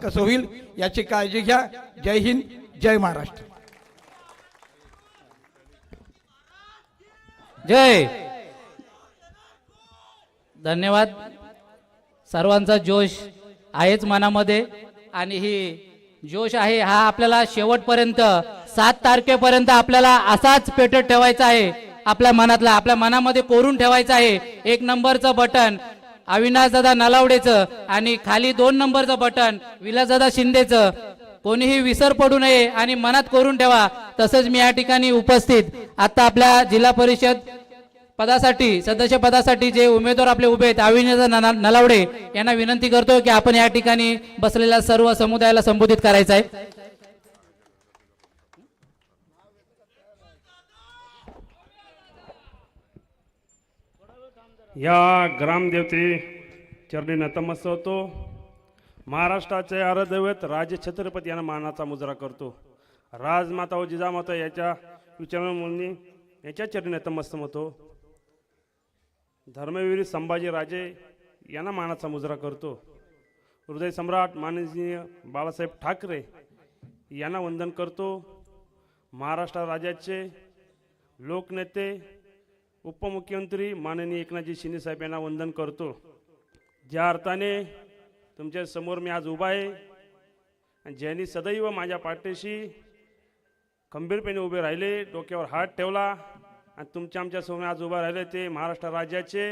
कसं होईल याची काळजी घ्या. जय हिंद, जय महाराष्ट्र. जय. धन्यवाद. सर्वांचा जोश आहेच मनामध्ये आणि ही जोश आहे हा आपल्याला शेवटपर्यंत 7 तारखेपर्यंत आपल्याला असाच पेटत ठेवायचा आहे. आपल्या मनातला आपल्या मनामध्ये कोरून ठेवायचं आहे. 1 नंबरचं बटन अविनाशदादा नलावडेचं आणि खाली 2 नंबरचं बटन विलासदादा शिंदेचं. कोणीही विसर पडू नये आणि मनात कोरून ठेवा. तसंच मी या ठिकाणी उपस्थित आता आपल्या जिल्हा परिषद पदासाठी सदस्य पदासाठी जे उमेदवार आपले उभे आहेत अविनाशदादा नलावडे यांना विनंती करतो की आपण या ठिकाणी बसलेल्या सर्व समुदायाला संबोधित करायचं आहे. या ग्रामदेवते चरणी नतमस्तक होतो. महाराष्ट्राचे आराध्यदैवत राजे छत्रपती यांना मानाचा मुजरा करतो. राजमाता व जिजामाता याच्या विचारांनी याच्या चरणी नतमस्तक होतो. धर्मवीर संभाजी राजे यांना मानाचा मुजरा करतो. हृदय सम्राट माननीय बाळासाहेब ठाकरे यांना वंदन करतो. महाराष्ट्र राज्याचे लोकनेते उपमुख्यमंत्री माननीय एकनाथजी शिंदे साहेब यांना वंदन करतो. ज्या अर्थाने तुमच्या समोर मी आज उभा आहे आणि ज्यांनी सदैव माझ्या पाठीशी खंबीरपणे उभे राहिले, डोक्यावर हात ठेवला आणि तुमच्या आमच्या समोर आज उभा राहिले ते महाराष्ट्र राज्याचे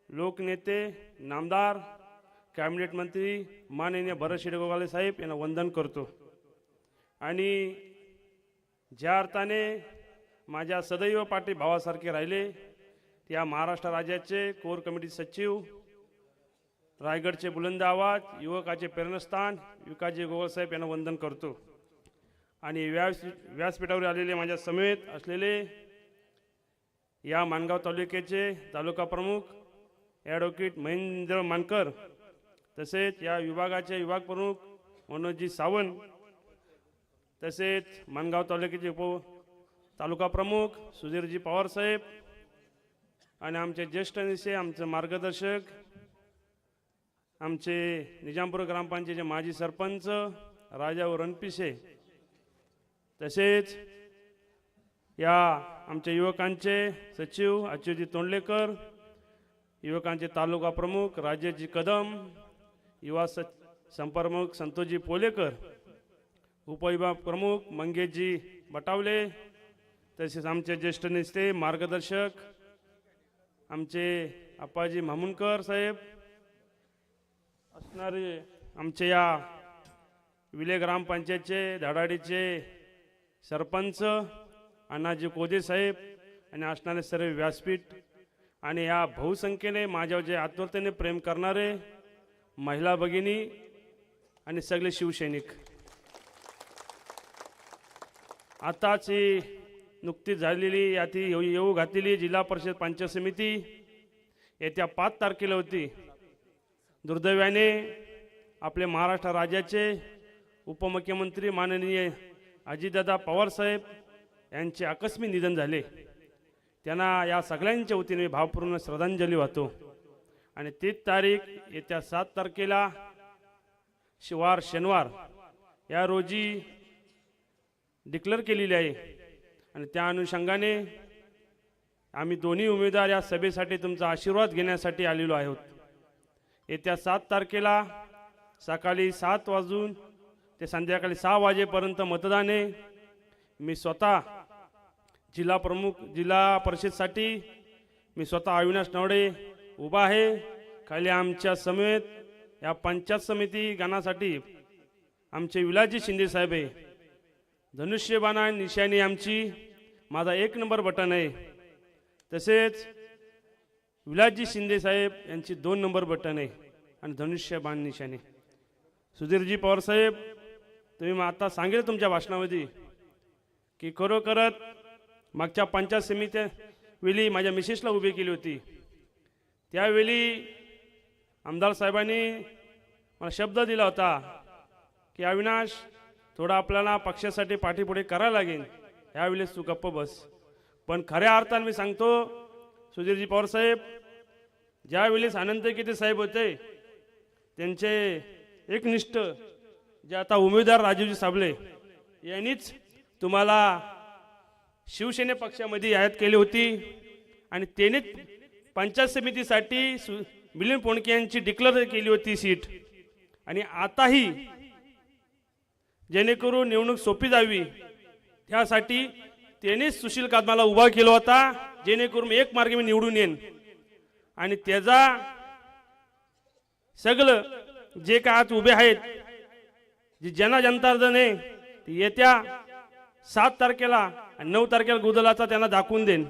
लोकनेते नामदार कॅबिनेट मंत्री माननीय भरत शेडगोगाले साहेब यांना वंदन करतो. आणि ज्या अर्थाने माझ्या सदैव पाठी भावासारखे राहिले त्या महाराष्ट्र राज्याचे कोर कमिटी सचिव रायगडचे बुलंद आवाज युवकाचे प्रेरणास्थान विकासजी गोगल साहेब यांना वंदन करतो. आणि व्यासपीठावर आलेले माझ्या समेत असलेले या माणगाव तालुक्याचे तालुका प्रमुख ॲडव्होकेट महेंद्र मानकर, तसेच या विभागाचे विभाग प्रमुख मनोजजी सावंत, तसेच माणगाव तालुक्याचे तालुका प्रमुख सुधीरजी पवार साहेब आणि आमचे ज्येष्ठ नेते आमचे मार्गदर्शक आमचे निजामपूर ग्रामपंचायतीचे माजी सरपंच राजाभाऊ रणपिसे, तसेच या आमच्या युवकांचे सचिव अच्युतजी तोंडलेकर, युवकांचे तालुका प्रमुख राजेशजी कदम, युवा संपर्क प्रमुख संतोषजी पोलेकर, उपविभाग प्रमुख मंगेशजी बटावले, तसेच आमचे ज्येष्ठ नेते मार्गदर्शक आमचे अप्पाजी मामुनकर साहेब असणारे आमचे या विले ग्रामपंचायतचे धाडाडीचे सरपंच अण्णाजी कोदे साहेब आणि असणारे सर्व व्यासपीठ आणि या बहुसंख्येने माझ्यावर जे आत्मीयतेने प्रेम करणारे महिला भगिनी आणि सगळे शिवसैनिक. आताच ही नुकतीच झालेली याती येऊ घातलेली जिल्हा परिषद पंचायत समिती येत्या 5 तारखेला होती. दुर्दैवाने आपले महाराष्ट्र राज्याचे उपमुख्यमंत्री माननीय अजितदादा पवार साहेब यांचे आकस्मिक निधन झाले. त्यांना या सगळ्यांच्या वतीने भावपूर्ण श्रद्धांजली वाहतो. आणि 30 तारीख येत्या 7 तारखेला शनिवार या रोजी डिक्लेअर केलेली आहे. आणि त्या अनुषंगाने आम्ही दोन्ही उमेदवार या सभेसाठी तुमचा आशीर्वाद घेण्यासाठी आलेलो आहोत. येत्या 7 तारखेला सकाळी 7 वाजून ते संध्याकाळी 6 वाजेपर्यंत मतदान आहे. मी स्वतः जिल्हा प्रमुख जिल्हा परिषदसाठी मी स्वतः अविनाश नवडे उभा आहे. खाली आमच्या समेत या पंचायत समिती गणासाठी आमचे विलासजी शिंदे साहेब आहे. धनुष्यबाणा निशाणी आमची माझा 1 नंबर बटन आहे. तसेच विलासजी शिंदे साहेब यांची 2 नंबर बटन आहे आणि धनुष्यबाण निशाणी. सुधीरजी पवार साहेब, तुम्ही आता सांगितलं तुमच्या भाषणामध्ये की खरोखरच मागच्या पंचायत समिती वेळी माझ्या मिसेसला उभी केली होती. त्यावेळी आमदार साहेबांनी मला शब्द दिला होता की अविनाश थोडा आपल्याला पक्षासाठी पाठीपुढे करायला लागेल, यावेळेस तू गप्प बस. पण खऱ्या अर्थाने मी सांगतो सुधीरजी पवार साहेब, ज्यावेळेस अनंत गीते साहेब होते त्यांचे एकनिष्ठ जे आता उमेदवार राजीवजी साबळे यांनीच तुम्हाला शिवसेने पक्षामध्ये आयात केली होती आणि त्यानेच पंचायत समितीसाठी मिलिंद पोणके यांची डिक्लेअर केली होती सीट. आणि आताही जेणेकरून निवडणूक सोपी जावी त्यासाठी त्यानेच सुशील कदमाला उभा केला होता, जेणेकरून एक मार्गे मी निवडून येईन. आणि त्याचा सगळं जे काय आज उभे आहेत जे जनता आहे ते येत्या 7 तारखेला आणि 9 तारखेला गुदलाचा त्यांना दाखवून देईन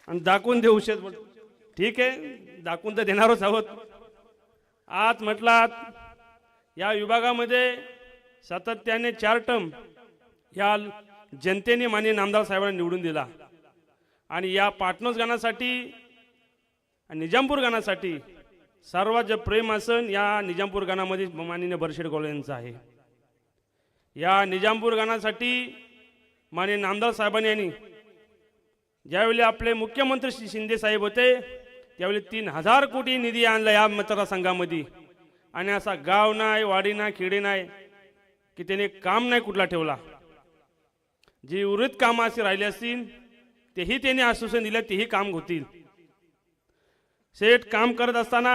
आणि दाखवून देऊ शकत. ठीक आहे, दाखवून तर देणारच आहोत. आज म्हटलात या विभागामध्ये सातत्याने 4 टर्म या जनतेने माननीय नामदार साहेबांना निवडून दिला आणि या पाटणोस गाण्यासाठी निजामपूर गाण्यासाठी सर्वात जे प्रेम असन या निजामपूर गाण्यामध्ये माननीय बरशेड गोळे यांचं आहे. या निजामपूर गाण्यासाठी माननीय नामदार साहेबांनी यांनी ज्यावेळी आपले मुख्यमंत्री श्री शिंदे साहेब होते त्यावेळी 3000 कोटी निधी आणला या मतदारसंघामध्ये. आणि असा गाव नाही, वाडी नाही, खेडे नाही की त्याने काम नाही कुठला ठेवला. जी उर्वरित कामं अशी राहिली असतील तेही त्यांनी आश्वासन दिलं, तेही काम होतील. शेठ काम करत असताना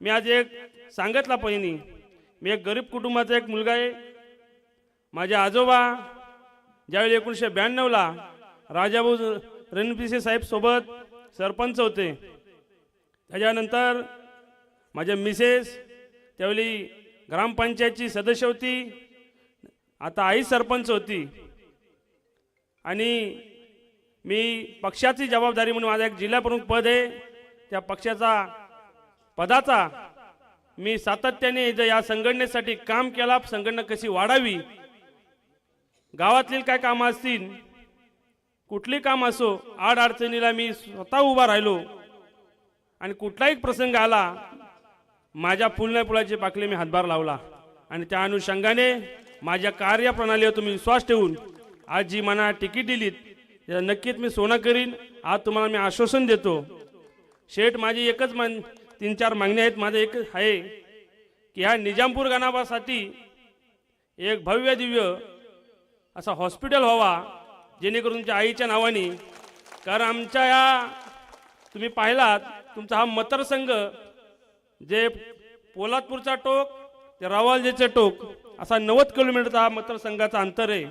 मी आज एक सांगितलं पहिनी, मी एक गरीब कुटुंबाचा एक मुलगा आहे. माझे आजोबा ज्यावेळी 1992ला राजाभाऊ रणपिसे साहेब सोबत सरपंच होते, त्याच्यानंतर माझ्या मिसेस त्यावेळी ग्रामपंचायतची सदस्य होती, आता आई सरपंच होती. आणि मी पक्षाची जबाबदारी म्हणून माझा एक जिल्हा प्रमुख पद आहे, त्या पक्षाचा पदाचा मी सातत्याने या संघटनेसाठी काम केला. संघटना कशी वाढावी, गावातील काय कामं असतील, कुठली काम असो, अडचणीला मी स्वतः उभा राहिलो. आणि कुठलाही प्रसंग आला माझ्या फुलाची पाकळी मी हातभार लावला. आणि त्या अनुषंगाने माझ्या कार्यप्रणालीवर तुम्ही विश्वास ठेवून आज जी मला तिकीट दिलीत त्याला नक्कीच मी सोनं करीन. आज तुम्हाला मी आश्वासन देतो. शेठ माझी एकच 3-4 मागण्या आहेत. माझं एक आहे की ह्या निजामपूर गावासाठी एक भव्य दिव्य असा हॉस्पिटल व्हावा, जेणेकरून तुमच्या आईच्या नावाने. कारण आमच्या या तुम्ही पाहिलात तुमचा हा मतदारसंघ जे पोलादपूरचा टोक ते रावळजेचं टोक असा 90 किलोमीटरचा हा मतदारसंघाचा अंतर आहे.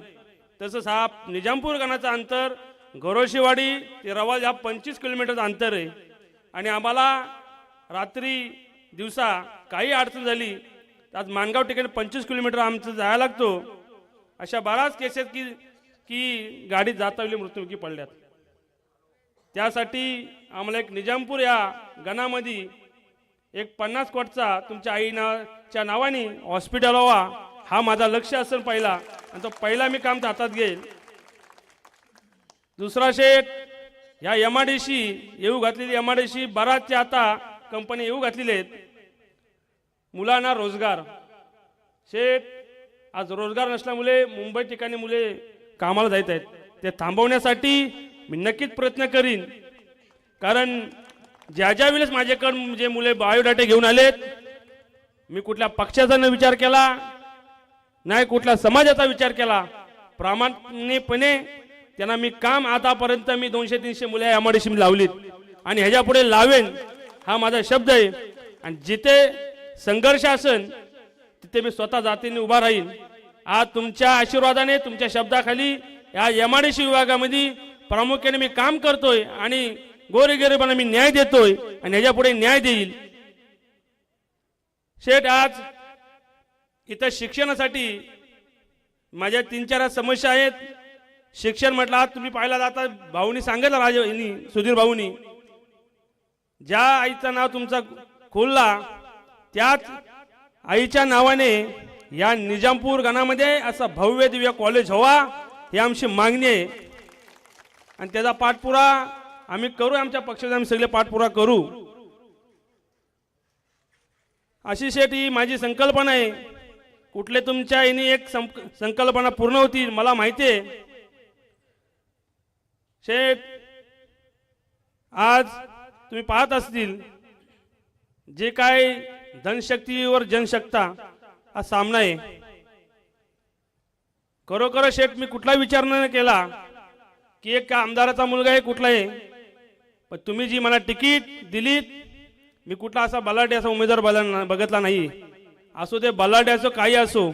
तसंच हा निजामपूर गाण्याचा अंतर घोरोशीवाडी ते रवाल हा 25 किलोमीटरचा अंतर आहे. आणि आम्हाला रात्री दिवसा काही अडचण झाली तर आज माणगाव ठिकाणी 25 किलोमीटर आमचं जायला लागतो. अशा बऱ्याच केसेस की गाडी जातावेळी मृत्युमुखी पडल्यात. त्यासाठी आम्हाला एक निजामपूर या गणामध्ये एक 50 कोटीचा तुमच्या आईच्या नावाने हॉस्पिटल व्हावा, हा माझा लक्ष असेल पहिला. आणि तो पहिला मी काम हातात घेईल. दुसरा शेठ ह्या MIDC येऊ घातलेली MIDC बराचशा आता कंपनी येऊ घातलेले आहेत. मुलांना रोजगार. शेठ आज रोजगार नसल्यामुळे मुंबई ठिकाणी मुले कामाला जात आहेत. ते थांबवण्यासाठी मी नक्कीच प्रयत्न करीन. कारण ज्या वेळेस माझ्याकडे जे मुले बायोडाटा घेऊन आलेत, मी कुठल्या पक्षाचा न विचार केला नाही कुठल्या समाजाचा विचार केला. प्रामाणिकपणे त्यांना मी काम आतापर्यंत मी 200-300 मुले MIDC लावलीत आणि ह्याच्या पुढे लावेन, हा माझा शब्द आहे. आणि जिथे संघर्ष असेल तिथे मी स्वतः जातीने उभा राहीन. आज तुमच्या आशीर्वादाने तुमच्या शब्दाखाली या MIDC विभागामध्ये प्रामुख्याने मी काम करतोय आणि गोरगरिबांना मी न्याय देतोय आणि ह्याच्या पुढे न्याय देईल. शेठ आज इथं शिक्षणासाठी माझ्या 3-4 समस्या आहेत. शिक्षण म्हटलं आज तुम्ही पाहिला जाता भाऊनी सांगितलं, राजांनी सुधीर भाऊनी, ज्या आईचं नाव तुमचा खोलला त्याच आईच्या नावाने या निजामपूर गणामध्ये असं भव्य दिव्य कॉलेज व्हावा ही आमची मागणी आहे. आणि त्याचा पाठपुरा आम्ही करू, आमच्या पक्षाचा आम्ही सगळे पाठपुरा करू. अशी शेठ ही माझी संकल्पना आहे. कुठले तुमच्या यांनी एक संकल्पना पूर्ण होती मला माहिती आहे. शेठ आज तुम्ही पाहत असतील जे काय धनशक्तीवर जनशक्ता हा सामना आहे. खरोखर शेठ मी कुठला विचार न केला की एक आमदाराचा मुलगा आहे कुठला आहे, पण तुम्ही जी मला तिकीट दिलीत, मी कुठला असा बलाढ्याचा उमेदवार बघितला नाही. असो ते बलाढ्याचं काही असो,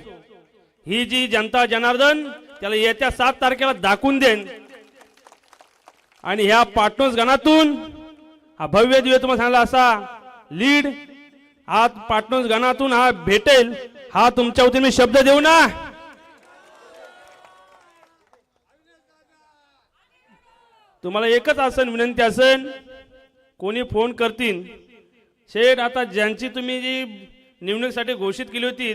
ही जी जनता जनार्दन त्याला येत्या 7 तारखेला दाखवून देन. आणि ह्या पाटणूस गणातून हा भव्य दिव्य तुम्हाला सांगला असा लीड हा पाटणूस गणातून हा भेटेल, हा तुमच्या वतीने मी शब्द देऊ ना. तुम्हाला एकच असन विनंती असन, कोणी फोन करतील शेठ, आता ज्यांची तुम्ही जी निवडणुकीसाठी घोषित केली होती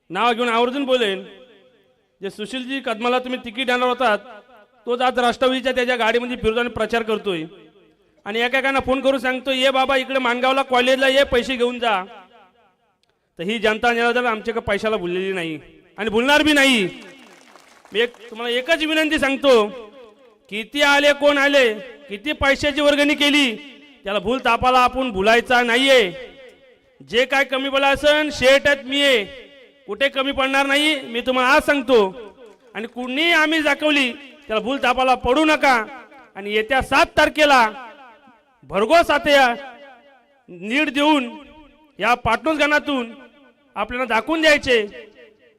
नाव घेऊन आवर्जून बोलेन. जे सुशीलजी कदमाला तुम्ही तिकीट देणार होतात, तोच आज राष्ट्रवादीच्या त्याच्या गाडीमध्ये फिरताना प्रचार करतोय आणि एकेकांना फोन करून सांगतोय ये बाबा इकडे माणगावला कॉलेजला ये, पैसे घेऊन जा. तर ही जनता जनार्दन आमच्याकडे पैशाला भुललेली नाही आणि भुलणार बी नाही. मी तुम्हाला एकच विनंती सांगतो, किती आले कोण आले, किती पैशाची वर्गणी केली, त्याला भूल तापाला आपण भुलायचा नाहीये. जे काय कमी पडला असन शेठत मी आहे, कुठे कमी पडणार नाही. मी तुम्हाला आज सांगतो आणि कुणी आम्ही दाखवली त्याला भूल तापाला पडू नका. आणि येत्या 7 तारखेला भरघोस आता नीड देऊन या पाटणूस गणातून आपल्याला दाखवून द्यायचे.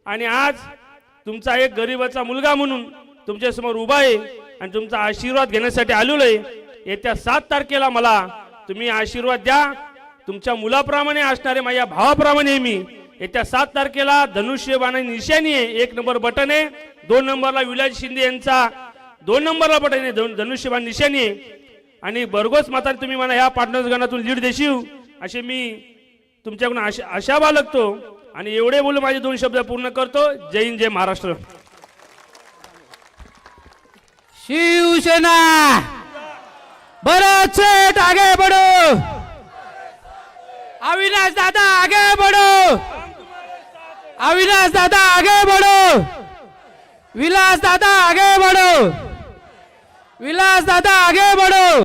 आणि आज तुमचा एक गरीबाचा मुलगा म्हणून तुमच्या समोर उभा आहे आणि तुमचा आशीर्वाद घेण्यासाठी आलेलो आहे. येत्या 7 तारखेला मला तुम्ही आशीर्वाद द्या. तुमच्या मुलाप्रमाणे असणारे माझ्या भावाप्रमाणे मी येत्या 7 तारखेला धनुष्यबाण निशाणी आहे, 1 नंबर बटन आहे, 2 नंबरला विलास शिंदे यांचा 2 नंबरला बटन आहे, धनुष्यबाण निशाणी आहे. आणि भरघोस मताने तुम्ही मला ह्या पाटणूस गणातून लीड देशील असे मी तुमच्याकडून आशा बाळगतो. आणि एवढे बोलून माझे 2 शब्द पूर्ण करतो. जय हिंद, जय महाराष्ट्र. शिवसेना भारत सेठ आगे बढ़ो, अविनाश दादा आगे बढ़ो, अविनाश दादा आगे बढ़ो, विलास दादा आगे बढ़ो, विलास दादा आगे बढ़ो.